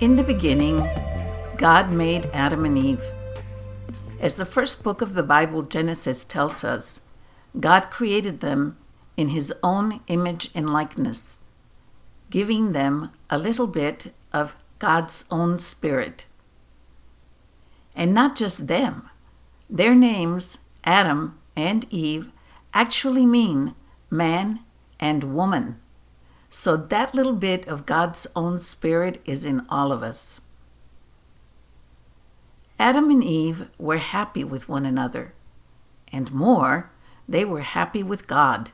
In the beginning, God made Adam and Eve. As the first book of the Bible, Genesis, tells us, God created them in His own image and likeness, giving them a little bit of God's own spirit. And not just them. Their names, Adam and Eve, actually mean man and woman. So that little bit of God's own spirit is in all of us. Adam and Eve were happy with one another. And more, they were happy with God.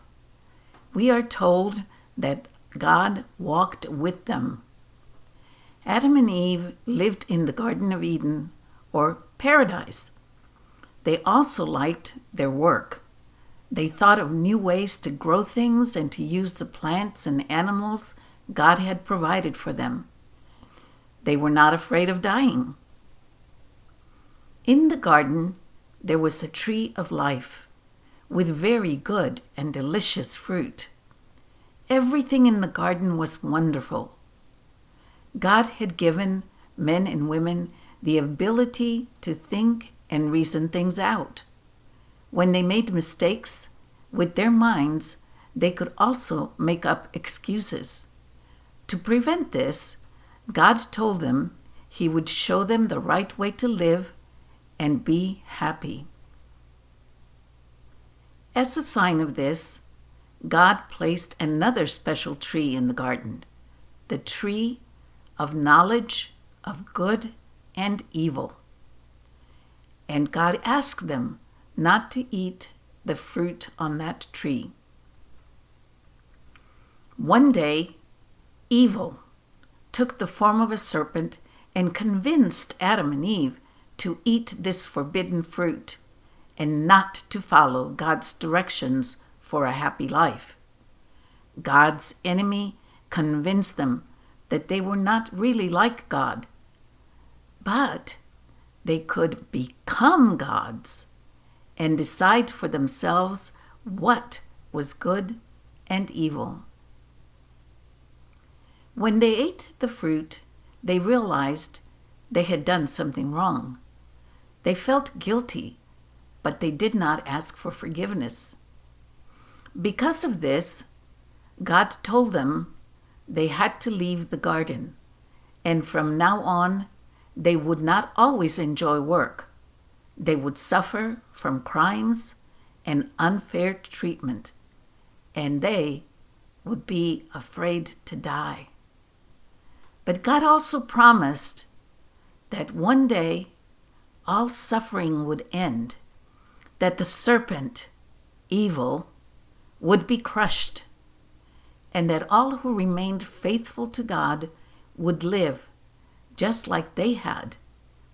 We are told that God walked with them. Adam and Eve lived in the Garden of Eden, or paradise. They also liked their work. They thought of new ways to grow things and to use the plants and animals God had provided for them. They were not afraid of dying. In the garden, there was a tree of life with very good and delicious fruit. Everything in the garden was wonderful. God had given men and women the ability to think and reason things out. When they made mistakes, with their minds, they could also make up excuses. To prevent this, God told them He would show them the right way to live and be happy. As a sign of this, God placed another special tree in the garden, the tree of knowledge of good and evil. And God asked them not to eat the fruit on that tree. One day, evil took the form of a serpent and convinced Adam and Eve to eat this forbidden fruit and not to follow God's directions for a happy life. God's enemy convinced them that they were not really like God, but they could become gods and decide for themselves what was good and evil. When they ate the fruit, they realized they had done something wrong. They felt guilty, but they did not ask for forgiveness. Because of this, God told them they had to leave the garden, and from now on, they would not always enjoy work. They would suffer from crimes and unfair treatment, and they would be afraid to die. But God also promised that one day all suffering would end, that the serpent, evil, would be crushed, and that all who remained faithful to God would live just like they had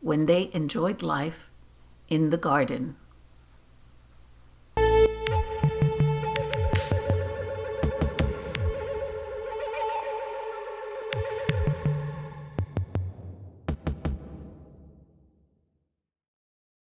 when they enjoyed life in the garden.